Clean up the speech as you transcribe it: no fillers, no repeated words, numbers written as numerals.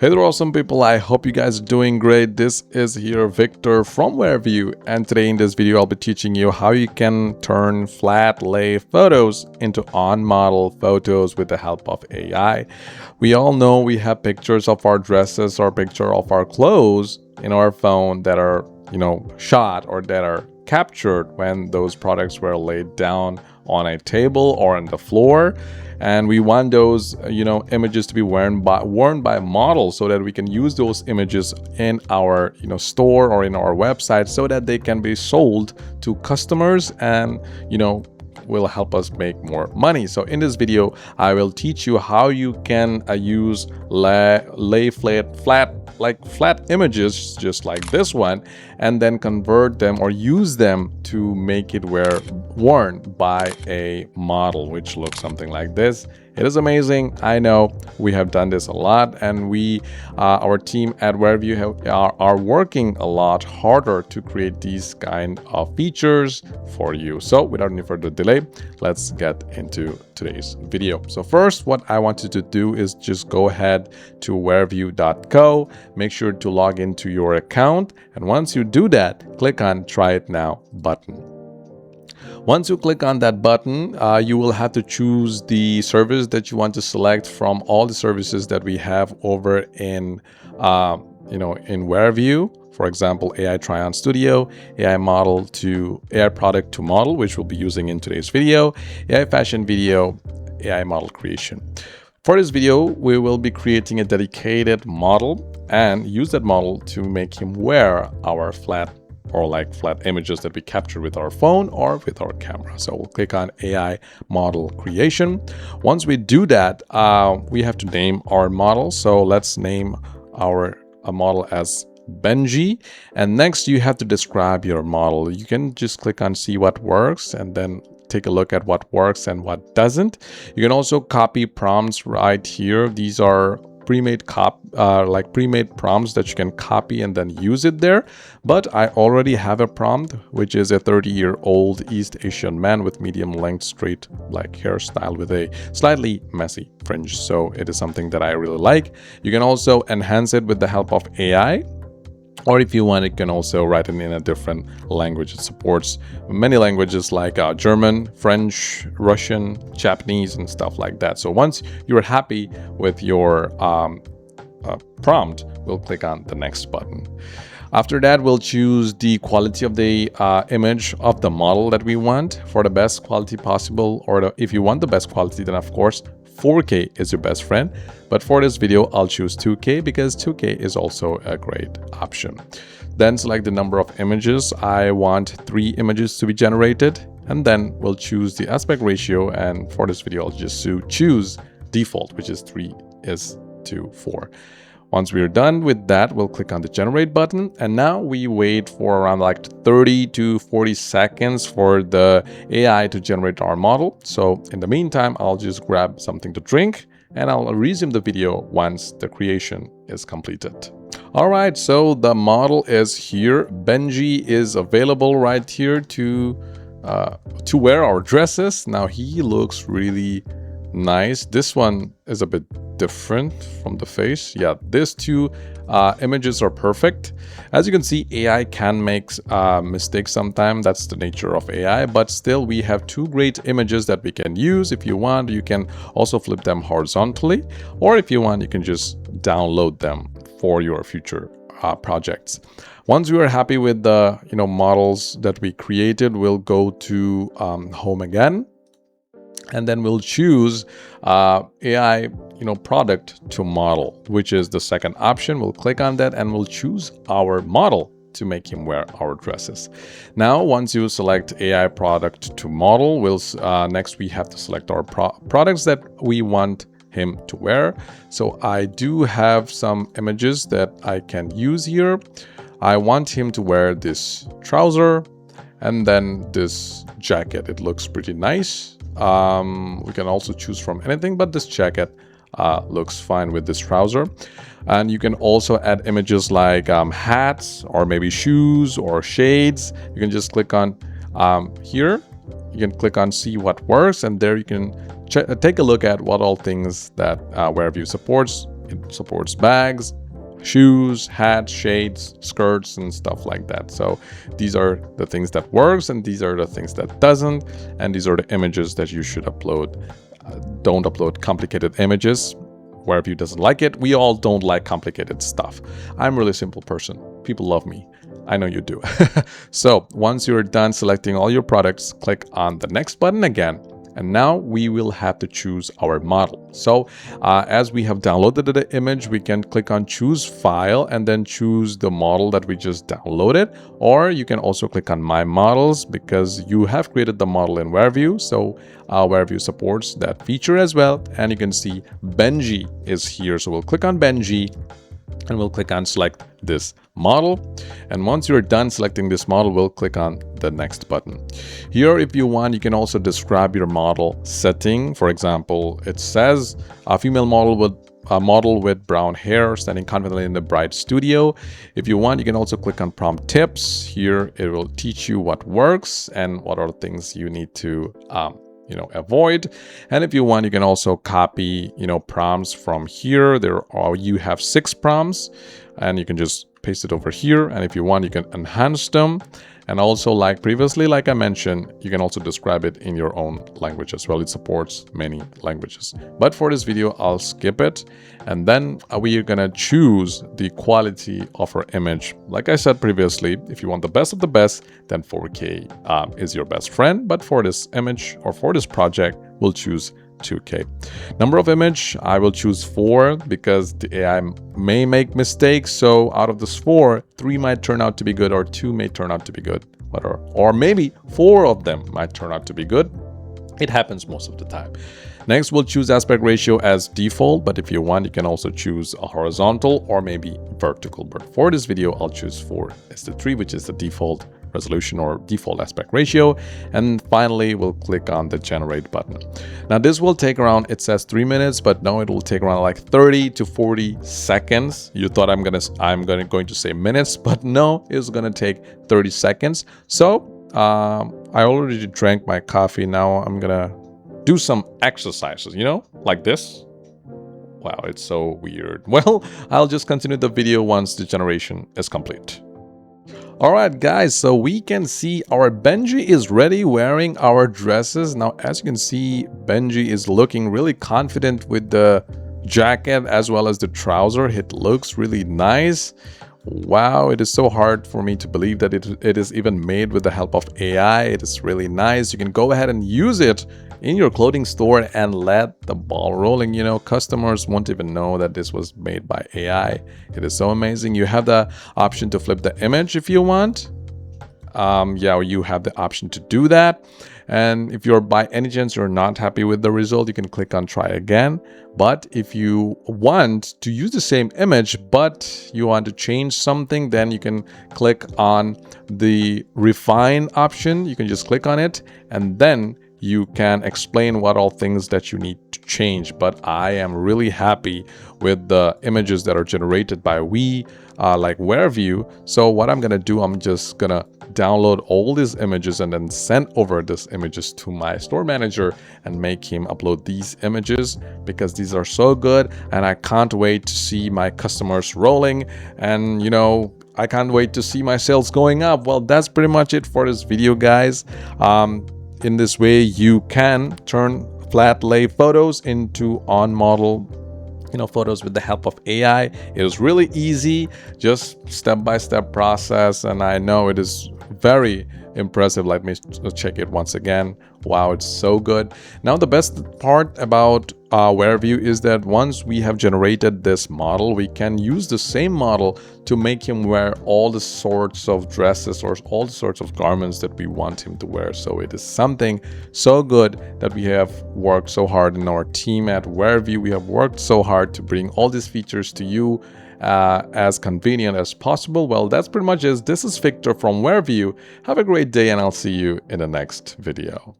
Hey there, awesome people. I hope you guys are doing great. This is here Victor from Whereview, and today in this video I'll be teaching you how you can turn flat lay photos into on-model photos with the help of AI. We all know we have pictures of our dresses or picture of our clothes in our phone that are, shot or that are captured when those products were laid down on a table or on the floor, and we want those images to be worn by models so that we can use those images in our store or in our website so that they can be sold to customers and will help us make more money. So in this video I will teach you how you can use lay flat images just like this one, and then convert them or use them to make it worn by a model, which looks something like this. It is amazing. I know we have done this a lot, and our team at Whereview are working a lot harder to create these kind of features for you. So without any further delay, let's get into today's video. So first, what I want you to do is just go ahead to whereview.co, make sure to log into your account, and once you do that, click on Try It Now button. Once you click on that button, you will have to choose the service that you want to select from all the services that we have over in Whereview. For example, AI Try-On Studio, AI Product to Model, which we'll be using in today's video, AI Fashion Video, AI Model Creation. For this video, we will be creating a dedicated model and use that model to make him wear our flat images that we capture with our phone or with our camera. So we'll click on AI Model Creation. Once we do that, we have to name our model. So let's name our model as Benji. And next you have to describe your model. You can just click on See What Works and then take a look at what works and what doesn't. You can also copy prompts right here. These are pre-made prompts that you can copy and then use it there. But I already have a prompt, which is a 30-year-old East Asian man with medium length straight black hairstyle with a slightly messy fringe. So it is something that I really like. You can also enhance it with the help of AI. Or if you want, you can also write it in a different language. It supports many languages like German, French, Russian, Japanese, and stuff like that. So once you're happy with your prompt, we'll click on the next button. After that, we'll choose the quality of the image of the model that we want for the best quality possible. Or if you want the best quality, then of course 4K is your best friend. But for this video, I'll choose 2K because 2K is also a great option. Then select the number of images. I want 3 images to be generated, and then we'll choose the aspect ratio. And for this video, I'll just choose default, which is 3:4. Once we're done with that, we'll click on the generate button, and now we wait for around 30 to 40 seconds for the AI to generate our model. So in the meantime, I'll just grab something to drink and I'll resume the video once the creation is completed. All right, so the model is here. Benji is available right here to wear our dresses. Now he looks really nice. This one is a bit different from the face. Yeah, these two images are perfect. As you can see, AI can make mistakes sometimes. That's the nature of AI, but still we have 2 great images that we can use. If you want, you can also flip them horizontally, or if you want, you can just download them for your future projects. Once we are happy with the models that we created, we'll go to home again. And then we'll choose AI product to model, which is the second option. We'll click on that and we'll choose our model to make him wear our dresses. Now, once you select AI product to model, next we have to select our products that we want him to wear. So I do have some images that I can use here. I want him to wear this trouser and then this jacket. It looks pretty nice. We can also choose from anything, but this jacket looks fine with this trouser. And you can also add images like hats or maybe shoes or shades. You can just click on here. You can click on See What Works, and there you can take a look at what all things that Whereview supports It supports bags, shoes, hats, shades, skirts, and stuff like that. So these are the things that works, and these are the things that doesn't, and these are the images that you should upload. Don't upload complicated images. Wherever doesn't like it. We all don't like complicated stuff. I'm a really simple person. People love me. I know you do. So once you're done selecting all your products, click on the next button again. And now we will have to choose our model. So as we have downloaded the image, we can click on choose file and then choose the model that we just downloaded. Or you can also click on my models because you have created the model in WhereView. So WhereView supports that feature as well. And you can see Benji is here. So we'll click on Benji and we'll click on select this model. And once you're done selecting this model, we'll click on the next button. Here, if you want, you can also describe your model setting. For example, it says a female model with brown hair standing confidently in the bright studio. If you want, you can also click on prompt tips. Here, it will teach you what works and what are things you need to avoid. And if you want, you can also copy, prompts from here. You have 6 prompts and you can just paste it over here. And if you want, you can enhance them. And also, like previously, like I mentioned, you can also describe it in your own language as well. It supports many languages. But for this video, I'll skip it. And then we are going to choose the quality of our image. Like I said previously, if you want the best of the best, then 4K is your best friend. But for this image or for this project, we'll choose 2K. Number of image, I will choose 4 because the AI may make mistakes. So out of this 4, 3 might turn out to be good or 2 may turn out to be good. Or maybe 4 of them might turn out to be good. It happens most of the time. Next, we'll choose aspect ratio as default, but if you want, you can also choose a horizontal or maybe vertical. But for this video, I'll choose 4:3, which is the default resolution or default aspect ratio. And finally, we'll click on the generate button. Now this will take around, it says 3 minutes, but no, it will take around like 30 to 40 seconds. You thought I'm going to say minutes, but no, it's going to take 30 seconds. So I already drank my coffee. Now I'm going to do some exercises, like this. Wow, it's so weird. Well, I'll just continue the video once the generation is complete. Alright guys, so we can see our Benji is ready wearing our dresses. Now as you can see, Benji is looking really confident with the jacket as well as the trouser. It looks really nice. Wow, it is so hard for me to believe that it is even made with the help of AI. It is really nice. You can go ahead and use it in your clothing store and let the ball rolling. Customers won't even know that this was made by AI. It is so amazing. You have the option to flip the image if you want. You have the option to do that. And if you're by any chance you're not happy with the result, you can click on try again. But if you want to use the same image but you want to change something, then you can click on the refine option. You can just click on it and then you can explain what all things that you need to change. But I am really happy with the images that are generated by like WhereView. So what I'm gonna do, I'm just gonna download all these images and then send over these images to my store manager and make him upload these images because these are so good and I can't wait to see my customers rolling and I can't wait to see my sales going up. Well, that's pretty much it for this video, guys. In this way, you can turn flat lay photos into on-model photos with the help of AI. It is really easy, just step-by-step process, and I know it is very impressive. Let me check it once again. Wow, it's so good. Now the best part about WhereView is that once we have generated this model, we can use the same model to make him wear all the sorts of dresses or all the sorts of garments that we want him to wear. So it is something so good that we have worked so hard in our team at WhereView. We have worked so hard to bring all these features to you as convenient as possible. Well, that's pretty much it. This is Victor from WhereView. Have a great day and I'll see you in the next video.